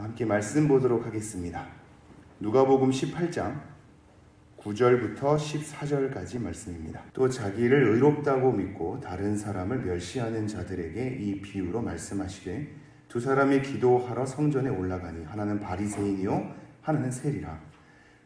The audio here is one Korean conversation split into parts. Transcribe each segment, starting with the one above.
함께 말씀 보도록 하겠습니다. 누가복음 18장 9절부터 14절까지 말씀입니다. 또 자기를 의롭다고 믿고 다른 사람을 멸시하는 자들에게 이 비유로 말씀하시되 두 사람이 기도하러 성전에 올라가니 하나는 바리새인이요 하나는 세리라.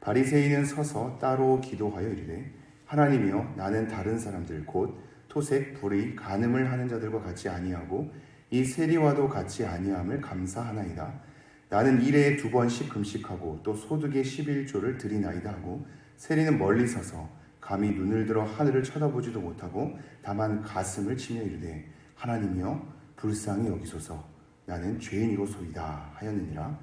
바리새인은 서서 따로 기도하여 이르되 하나님이여 나는 다른 사람들 곧 토색, 불의, 간음을 하는 자들과 같이 아니하고 이 세리와도 같이 아니함을 감사하나이다. 나는 일해에 2번씩 금식하고 또 소득의 11조를 드리나이다 하고 세리는 멀리 서서 감히 눈을 들어 하늘을 쳐다보지도 못하고 다만 가슴을 치며 이르되 하나님이여 불쌍히 여기소서 나는 죄인이로소이다 하였느니라.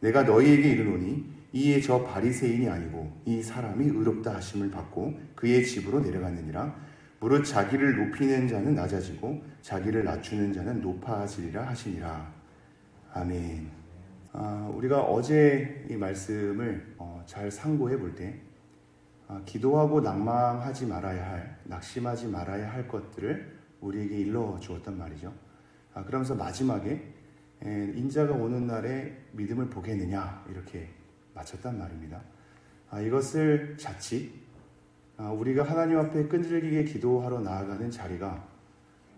내가 너희에게 이르노니 이에 저 바리새인이 아니고 이 사람이 의롭다 하심을 받고 그의 집으로 내려갔느니라. 무릇 자기를 높이는 자는 낮아지고 자기를 낮추는 자는 높아지리라 하시니라. 아멘. 우리가 어제 이 말씀을 잘 상고해 볼 때 기도하고 낙심하지 말아야 할 것들을 우리에게 일러 주었단 말이죠. 그러면서 마지막에 인자가 오는 날에 믿음을 보겠느냐 이렇게 마쳤단 말입니다. 이것을 자칫 우리가 하나님 앞에 끈질기게 기도하러 나아가는 자리가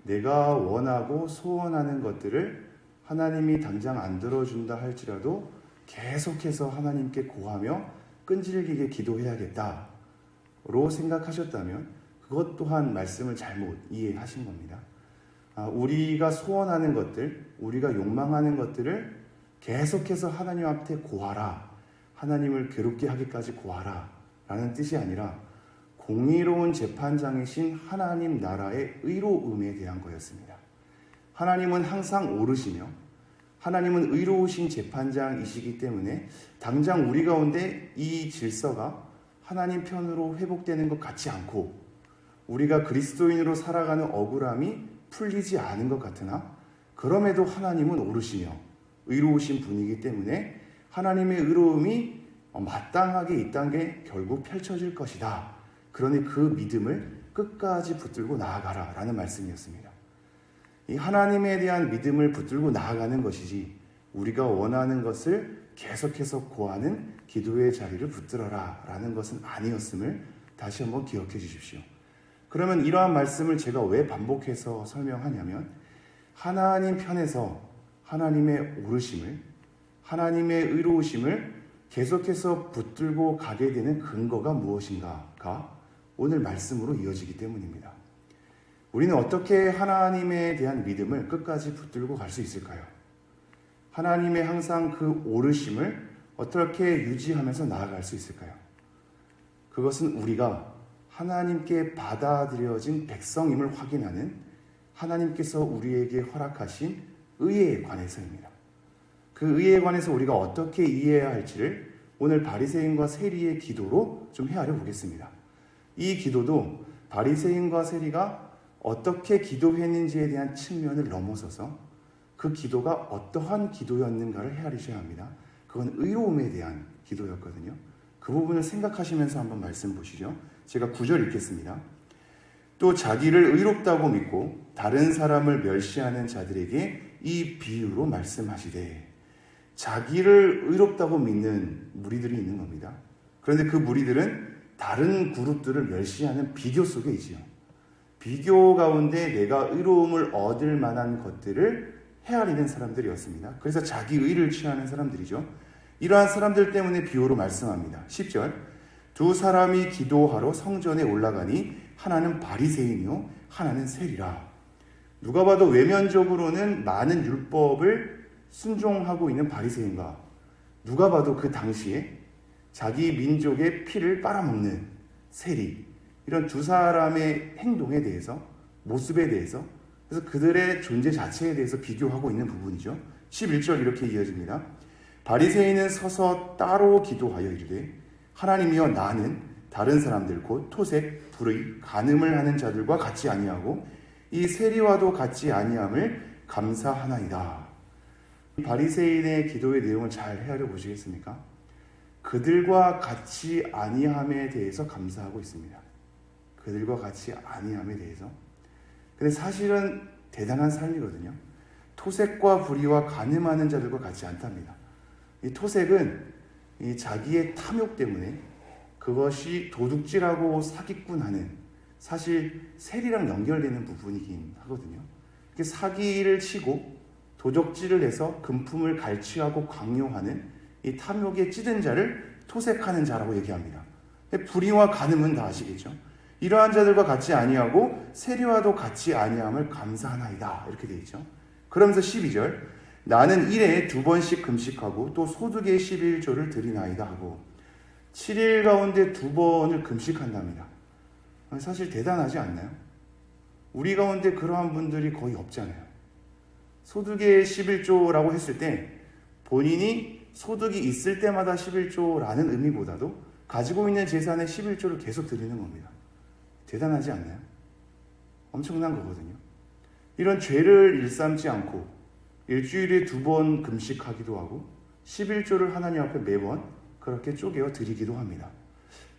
내가 원하고 소원하는 것들을 하나님이 당장 안 들어준다 할지라도 계속해서 하나님께 고하며 끈질기게 기도해야겠다로 생각하셨다면 그것 또한 말씀을 잘못 이해하신 겁니다. 우리가 소원하는 것들, 우리가 욕망하는 것들을 계속해서 하나님 앞에 고하라, 하나님을 괴롭게 하기까지 고하라 라는 뜻이 아니라 공의로운 재판장이신 하나님 나라의 의로움에 대한 거였습니다. 하나님은 항상 옳으시며 하나님은 의로우신 재판장이시기 때문에 당장 우리 가운데 이 질서가 하나님 편으로 회복되는 것 같지 않고 우리가 그리스도인으로 살아가는 억울함이 풀리지 않은 것 같으나 그럼에도 하나님은 옳으시며 의로우신 분이기 때문에 하나님의 의로움이 마땅하게 이 땅에 결국 펼쳐질 것이다. 그러니 그 믿음을 끝까지 붙들고 나아가라 라는 말씀이었습니다. 이 하나님에 대한 믿음을 붙들고 나아가는 것이지 우리가 원하는 것을 계속해서 고하는 기도의 자리를 붙들어라 라는 것은 아니었음을 다시 한번 기억해 주십시오. 그러면 이러한 말씀을 제가 왜 반복해서 설명하냐면 하나님 편에서 하나님의 옳으심을 하나님의 의로우심을 계속해서 붙들고 가게 되는 근거가 무엇인가가 오늘 말씀으로 이어지기 때문입니다. 우리는 어떻게 하나님에 대한 믿음을 끝까지 붙들고 갈 수 있을까요? 하나님의 항상 그 옳으심을 어떻게 유지하면서 나아갈 수 있을까요? 그것은 우리가 하나님께 받아들여진 백성임을 확인하는 하나님께서 우리에게 허락하신 의에 관해서입니다. 그 의에 관해서 우리가 어떻게 이해해야 할지를 오늘 바리새인과 세리의 기도로 좀 헤아려 보겠습니다. 이 기도도 바리새인과 세리가 어떻게 기도했는지에 대한 측면을 넘어서서 그 기도가 어떠한 기도였는가를 헤아리셔야 합니다. 그건 의로움에 대한 기도였거든요. 그 부분을 생각하시면서 한번 말씀 보시죠. 제가 9절 읽겠습니다. 또 자기를 의롭다고 믿고 다른 사람을 멸시하는 자들에게 이 비유로 말씀하시되 자기를 의롭다고 믿는 무리들이 있는 겁니다. 그런데 그 무리들은 다른 그룹들을 멸시하는 비교 속에 있지요. 비교 가운데 내가 의로움을 얻을 만한 것들을 헤아리는 사람들이었습니다. 그래서 자기 의를 취하는 사람들이죠. 이러한 사람들 때문에 비유로 말씀합니다. 10절 두 사람이 기도하러 성전에 올라가니 하나는 바리새인이요 하나는 세리라. 누가 봐도 외면적으로는 많은 율법을 순종하고 있는 바리새인과 누가 봐도 그 당시에 자기 민족의 피를 빨아먹는 세리, 이런 두 사람의 행동에 대해서, 모습에 대해서, 그래서 그들의 존재 자체에 대해서 비교하고 있는 부분이죠. 11절 이렇게 이어집니다. 바리새인은 서서 따로 기도하여 이르되 하나님이여 나는 다른 사람들 곧 토색, 불의, 간음을 하는 자들과 같이 아니하고 이 세리와도 같이 아니함을 감사하나이다. 바리새인의 기도의 내용을 잘 헤아려 보시겠습니까? 그들과 같이 아니함에 대해서 감사하고 있습니다. 그들과 같이 아니함에 대해서. 근데 사실은 대단한 삶이거든요. 토색과 불의와 간음하는 자들과 같이 않답니다. 이 토색은 이 자기의 탐욕 때문에 그것이 도둑질하고 사기꾼하는, 사실 세리랑 연결되는 부분이긴 하거든요. 사기를 치고 도적질을 해서 금품을 갈취하고 강요하는 이 탐욕에 찌든 자를 토색하는 자라고 얘기합니다. 불의와 간음은 다 아시겠죠? 이러한 자들과 같이 아니하고 세리와도 같이 아니함을 감사하나이다, 이렇게 되어 있죠. 그러면서 12절, 나는 1회에 2번씩 금식하고 또 소득의 11조를 드리나이다 하고 7일 가운데 2번을 금식한답니다. 사실 대단하지 않나요? 우리 가운데 그러한 분들이 거의 없잖아요. 소득의 11조라고 했을 때 본인이 소득이 있을 때마다 11조라는 의미보다도 가지고 있는 재산의 11조를 계속 드리는 겁니다. 대단하지 않나요? 엄청난 거거든요. 이런 죄를 일삼지 않고 일주일에 2번 금식하기도 하고 11조를 하나님 앞에 매번 그렇게 쪼개어 드리기도 합니다.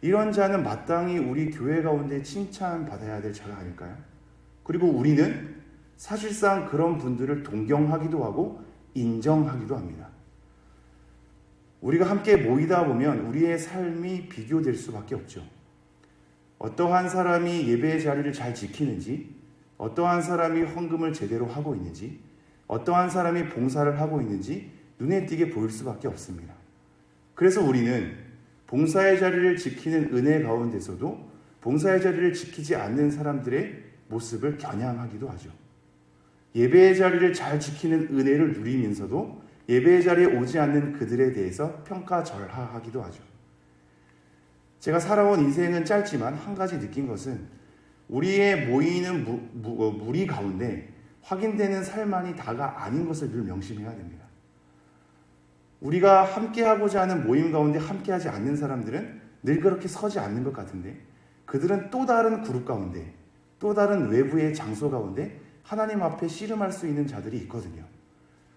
이런 자는 마땅히 우리 교회 가운데 칭찬받아야 될 자가 아닐까요? 그리고 우리는 사실상 그런 분들을 동경하기도 하고 인정하기도 합니다. 우리가 함께 모이다 보면 우리의 삶이 비교될 수밖에 없죠. 어떠한 사람이 예배의 자리를 잘 지키는지, 어떠한 사람이 헌금을 제대로 하고 있는지, 어떠한 사람이 봉사를 하고 있는지 눈에 띄게 보일 수밖에 없습니다. 그래서 우리는 봉사의 자리를 지키는 은혜 가운데서도 봉사의 자리를 지키지 않는 사람들의 모습을 겨냥하기도 하죠. 예배의 자리를 잘 지키는 은혜를 누리면서도 예배의 자리에 오지 않는 그들에 대해서 평가절하하기도 하죠. 제가 살아온 인생은 짧지만 한 가지 느낀 것은 우리의 모이는 무리 가운데 확인되는 삶만이 다가 아닌 것을 늘 명심해야 됩니다. 우리가 함께하고자 하는 모임 가운데 함께하지 않는 사람들은 늘 그렇게 서지 않는 것 같은데 그들은 또 다른 그룹 가운데, 또 다른 외부의 장소 가운데 하나님 앞에 씨름할 수 있는 자들이 있거든요.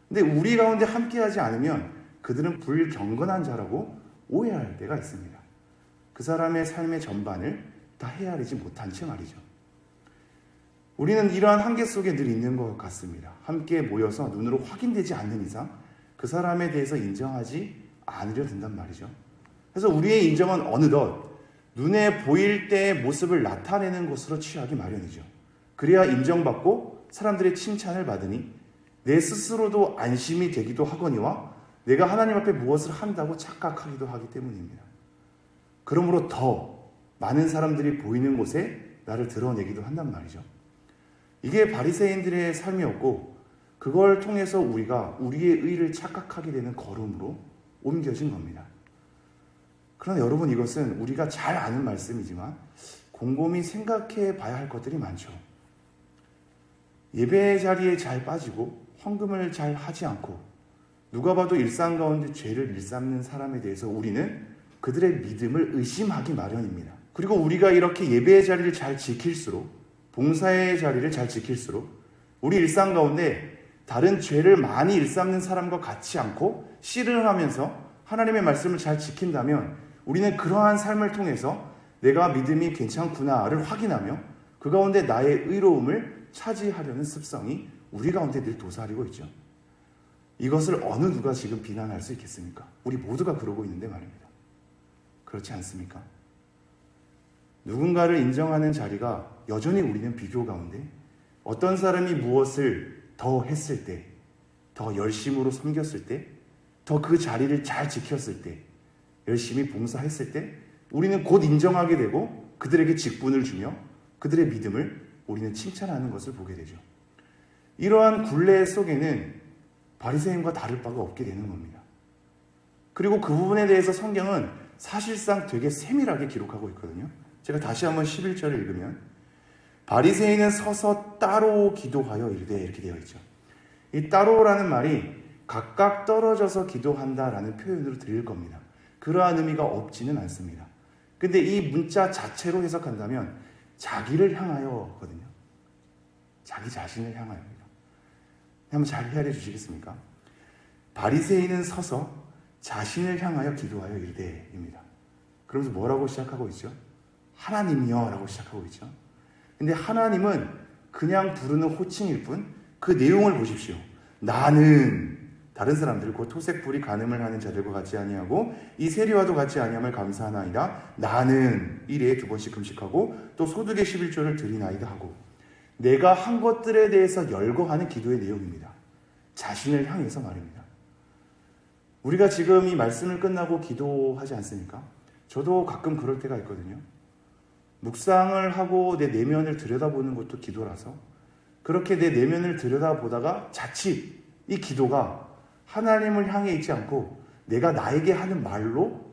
근데 우리 가운데 함께하지 않으면 그들은 불경건한 자라고 오해할 때가 있습니다. 그 사람의 삶의 전반을 다 헤아리지 못한 채 말이죠. 우리는 이러한 한계 속에 늘 있는 것 같습니다. 함께 모여서 눈으로 확인되지 않는 이상 그 사람에 대해서 인정하지 않으려 든단 말이죠. 그래서 우리의 인정은 어느덧 눈에 보일 때의 모습을 나타내는 것으로 취하기 마련이죠. 그래야 인정받고 사람들의 칭찬을 받으니 내 스스로도 안심이 되기도 하거니와 내가 하나님 앞에 무엇을 한다고 착각하기도 하기 때문입니다. 그러므로 더 많은 사람들이 보이는 곳에 나를 드러내기도 한단 말이죠. 이게 바리새인들의 삶이었고 그걸 통해서 우리가 우리의 의를 착각하게 되는 걸음으로 옮겨진 겁니다. 그러나 여러분, 이것은 우리가 잘 아는 말씀이지만 곰곰이 생각해 봐야 할 것들이 많죠. 예배 자리에 잘 빠지고 헌금을 잘 하지 않고 누가 봐도 일상 가운데 죄를 일삼는 사람에 대해서 우리는 그들의 믿음을 의심하기 마련입니다. 그리고 우리가 이렇게 예배의 자리를 잘 지킬수록, 봉사의 자리를 잘 지킬수록 우리 일상 가운데 다른 죄를 많이 일삼는 사람과 같지 않고 씨름하면서 하나님의 말씀을 잘 지킨다면 우리는 그러한 삶을 통해서 내가 믿음이 괜찮구나를 확인하며 그 가운데 나의 의로움을 차지하려는 습성이 우리 가운데 늘 도사리고 있죠. 이것을 어느 누가 지금 비난할 수 있겠습니까? 우리 모두가 그러고 있는데 말입니다. 그렇지 않습니까? 누군가를 인정하는 자리가 여전히 우리는 비교 가운데 어떤 사람이 무엇을 더 했을 때, 더 열심으로 섬겼을 때, 더 그 자리를 잘 지켰을 때, 열심히 봉사했을 때 우리는 곧 인정하게 되고 그들에게 직분을 주며 그들의 믿음을 우리는 칭찬하는 것을 보게 되죠. 이러한 굴레 속에는 바리새인과 다를 바가 없게 되는 겁니다. 그리고 그 부분에 대해서 성경은 사실상 되게 세밀하게 기록하고 있거든요. 제가 다시 한번 11절을 읽으면 바리새인은 서서 따로 기도하여 이르되, 이렇게 되어 있죠. 이 따로라는 말이 각각 떨어져서 기도한다라는 표현으로 들릴 겁니다. 그러한 의미가 없지는 않습니다. 근데 이 문자 자체로 해석한다면 자기를 향하여거든요. 자기 자신을 향하여입니다. 한번 잘 헤아려 주시겠습니까? 바리새인은 서서 자신을 향하여 기도하여 이르되입니다. 그러면서 뭐라고 시작하고 있죠? 하나님이여 라고 시작하고 있죠. 근데 하나님은 그냥 부르는 호칭일 뿐 그 내용을 보십시오. 나는 다른 사람들 곧 토색불이 간음을 하는 자들과 같이 아니하고 이 세리와도 같이 아니함을 감사하나이다. 나는 일에 2번씩 금식하고 또 소득의 11조를 드리나이다 하고, 내가 한 것들에 대해서 열거하는 기도의 내용입니다. 자신을 향해서 말입니다. 우리가 지금 이 말씀을 끝나고 기도하지 않습니까? 저도 가끔 그럴 때가 있거든요. 묵상을 하고 내 내면을 들여다보는 것도 기도라서 그렇게 내 내면을 들여다보다가 자칫 이 기도가 하나님을 향해 있지 않고 내가 나에게 하는 말로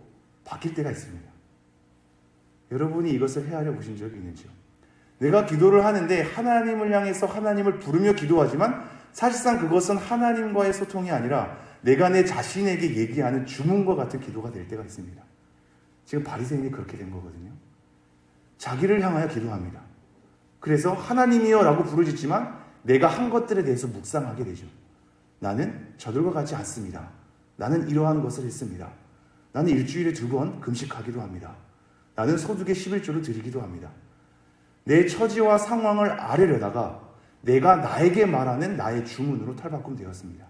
바뀔 때가 있습니다. 여러분이 이것을 헤아려 보신 적이 있는지요? 내가 기도를 하는데 하나님을 향해서 하나님을 부르며 기도하지만 사실상 그것은 하나님과의 소통이 아니라 내가 내 자신에게 얘기하는 주문과 같은 기도가 될 때가 있습니다. 지금 바리새인이 그렇게 된 거거든요. 자기를 향하여 기도합니다. 그래서 하나님이여 라고 부르짖지만 내가 한 것들에 대해서 묵상하게 되죠. 나는 저들과 같지 않습니다. 나는 이러한 것을 했습니다. 나는 일주일에 2번 금식하기도 합니다. 나는 소득의 11조를 드리기도 합니다. 내 처지와 상황을 아뢰려다가 내가 나에게 말하는 나의 주문으로 탈바꿈되었습니다.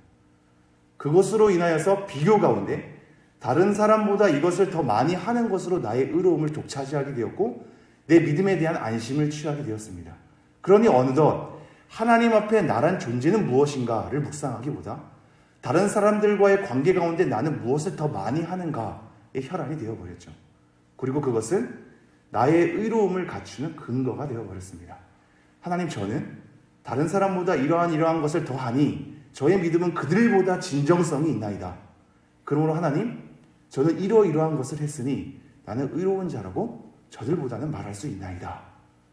그것으로 인하여서 비교 가운데 다른 사람보다 이것을 더 많이 하는 것으로 나의 의로움을 독차지하게 되었고 내 믿음에 대한 안심을 취하게 되었습니다. 그러니 어느덧 하나님 앞에 나란 존재는 무엇인가를 묵상하기보다 다른 사람들과의 관계 가운데 나는 무엇을 더 많이 하는가에 혈안이 되어버렸죠. 그리고 그것은 나의 의로움을 갖추는 근거가 되어버렸습니다. 하나님, 저는 다른 사람보다 이러한 것을 더하니 저의 믿음은 그들보다 진정성이 있나이다. 그러므로 하나님, 저는 이러한 것을 했으니 나는 의로운 자라고 저들보다는 말할 수 있나이다.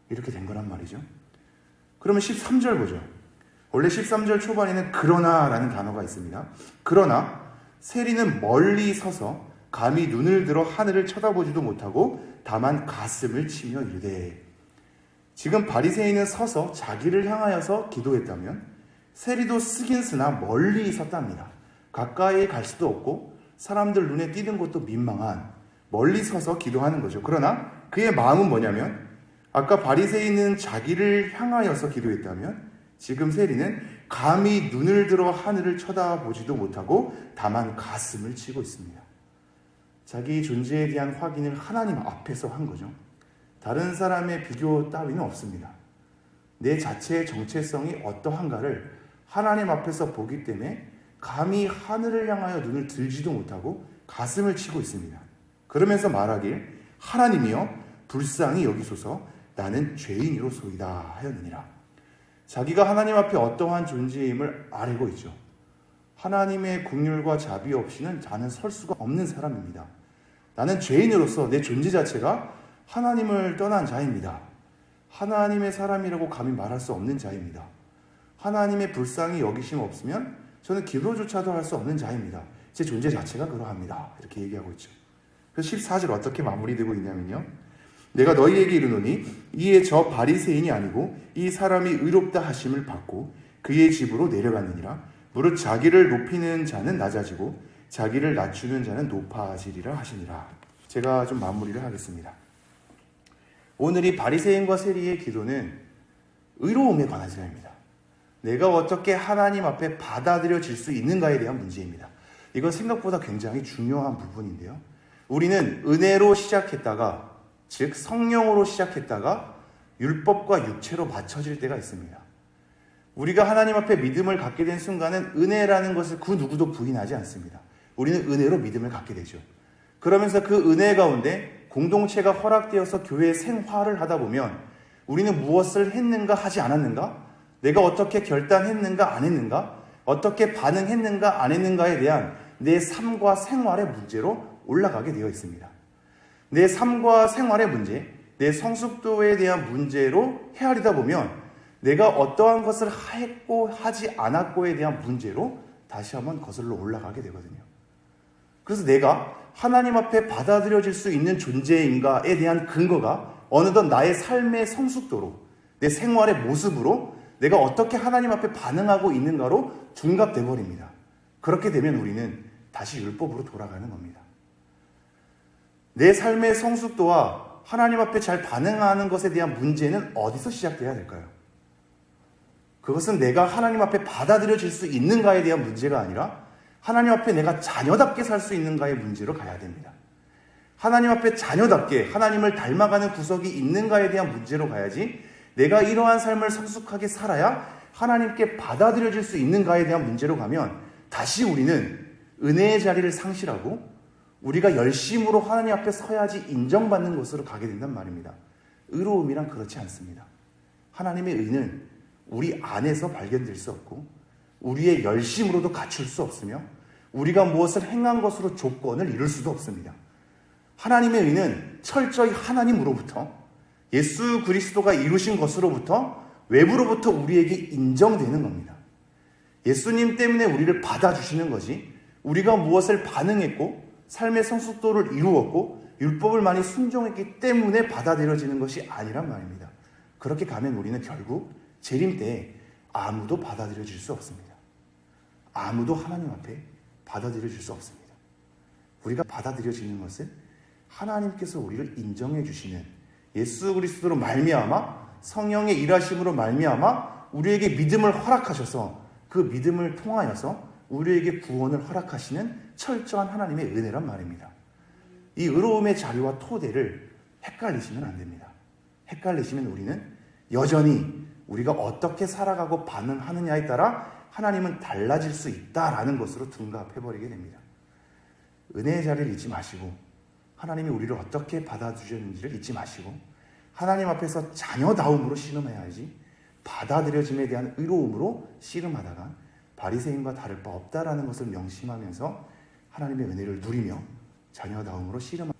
이렇게 된 거란 말이죠. 그러면 13절 보죠. 원래 13절 초반에는 그러나라는 단어가 있습니다. 그러나 세리는 멀리 서서 감히 눈을 들어 하늘을 쳐다보지도 못하고 다만 가슴을 치며 이르되, 지금 바리새인은 서서 자기를 향하여서 기도했다면 세리도 쓰긴 쓰나 멀리 섰답니다. 가까이 갈 수도 없고 사람들 눈에 띄는 것도 민망한 멀리 서서 기도하는 거죠. 그러나 그의 마음은 뭐냐면, 아까 바리새인은 자기를 향하여서 기도했다면 지금 세리는 감히 눈을 들어 하늘을 쳐다보지도 못하고 다만 가슴을 치고 있습니다. 자기 존재에 대한 확인을 하나님 앞에서 한 거죠. 다른 사람의 비교 따위는 없습니다. 내 자체의 정체성이 어떠한가를 하나님 앞에서 보기 때문에 감히 하늘을 향하여 눈을 들지도 못하고 가슴을 치고 있습니다. 그러면서 말하길, 하나님이여 불쌍히 여기소서, 나는 죄인이로소이다 하였느니라. 자기가 하나님 앞에 어떠한 존재임을 알고 있죠. 하나님의 긍휼과 자비 없이는 나는 설 수가 없는 사람입니다. 나는 죄인으로서 내 존재 자체가 하나님을 떠난 자입니다. 하나님의 사람이라고 감히 말할 수 없는 자입니다. 하나님의 불쌍히 여기심 없으면 저는 기도조차도 할 수 없는 자입니다. 제 존재 자체가 그러합니다. 이렇게 얘기하고 있죠. 그래서 14절 어떻게 마무리되고 있냐면요, 내가 너희에게 이르노니 이에 저 바리새인이 아니고 이 사람이 의롭다 하심을 받고 그의 집으로 내려갔느니라. 무릇 자기를 높이는 자는 낮아지고 자기를 낮추는 자는 높아지리라 하시니라. 제가 좀 마무리를 하겠습니다. 오늘 이 바리새인과 세리의 기도는 의로움에 관한 시간입니다. 내가 어떻게 하나님 앞에 받아들여질 수 있는가에 대한 문제입니다. 이건 생각보다 굉장히 중요한 부분인데요. 우리는 은혜로 시작했다가, 즉 성령으로 시작했다가 율법과 육체로 맞춰질 때가 있습니다. 우리가 하나님 앞에 믿음을 갖게 된 순간은 은혜라는 것을 그 누구도 부인하지 않습니다. 우리는 은혜로 믿음을 갖게 되죠. 그러면서 그 은혜 가운데 공동체가 허락되어서 교회 생활을 하다 보면 우리는 무엇을 했는가 하지 않았는가, 내가 어떻게 결단했는가 안 했는가, 어떻게 반응했는가 안 했는가에 대한 내 삶과 생활의 문제로 올라가게 되어 있습니다. 내 삶과 생활의 문제, 내 성숙도에 대한 문제로 헤아리다 보면 내가 어떠한 것을 했고 하지 않았고에 대한 문제로 다시 한번 거슬러 올라가게 되거든요. 그래서 내가 하나님 앞에 받아들여질 수 있는 존재인가에 대한 근거가 어느덧 나의 삶의 성숙도로, 내 생활의 모습으로 내가 어떻게 하나님 앞에 반응하고 있는가로 둔갑돼 버립니다. 그렇게 되면 우리는 다시 율법으로 돌아가는 겁니다. 내 삶의 성숙도와 하나님 앞에 잘 반응하는 것에 대한 문제는 어디서 시작돼야 될까요? 그것은 내가 하나님 앞에 받아들여질 수 있는가에 대한 문제가 아니라 하나님 앞에 내가 자녀답게 살 수 있는가의 문제로 가야 됩니다. 하나님 앞에 자녀답게 하나님을 닮아가는 구석이 있는가에 대한 문제로 가야지, 내가 이러한 삶을 성숙하게 살아야 하나님께 받아들여질 수 있는가에 대한 문제로 가면 다시 우리는 은혜의 자리를 상실하고 우리가 열심으로 하나님 앞에 서야지 인정받는 것으로 가게 된단 말입니다. 의로움이란 그렇지 않습니다. 하나님의 의는 우리 안에서 발견될 수 없고 우리의 열심으로도 갖출 수 없으며 우리가 무엇을 행한 것으로 조건을 이룰 수도 없습니다. 하나님의 의는 철저히 하나님으로부터, 예수 그리스도가 이루신 것으로부터, 외부로부터 우리에게 인정되는 겁니다. 예수님 때문에 우리를 받아주시는 것이 우리가 무엇을 반응했고 삶의 성숙도를 이루었고 율법을 많이 순종했기 때문에 받아들여지는 것이 아니란 말입니다. 그렇게 가면 우리는 결국 재림 때에 아무도 받아들여질 수 없습니다. 아무도 하나님 앞에 받아들여질 수 없습니다. 우리가 받아들여지는 것은 하나님께서 우리를 인정해 주시는 예수 그리스도로 말미암아, 성령의 일하심으로 말미암아 우리에게 믿음을 허락하셔서 그 믿음을 통하여서 우리에게 구원을 허락하시는 철저한 하나님의 은혜란 말입니다. 이 의로움의 자리와 토대를 헷갈리시면 안 됩니다. 헷갈리시면 우리는 여전히 우리가 어떻게 살아가고 반응하느냐에 따라 하나님은 달라질 수 있다라는 것으로 둔갑해버리게 됩니다. 은혜의 자리를 잊지 마시고 하나님이 우리를 어떻게 받아주셨는지를 잊지 마시고 하나님 앞에서 자녀다움으로 씨름해야지, 받아들여짐에 대한 의로움으로 씨름하다가 바리새인과 다를 바 없다라는 것을 명심하면서 하나님의 은혜를 누리며 자녀다움으로 씨름하는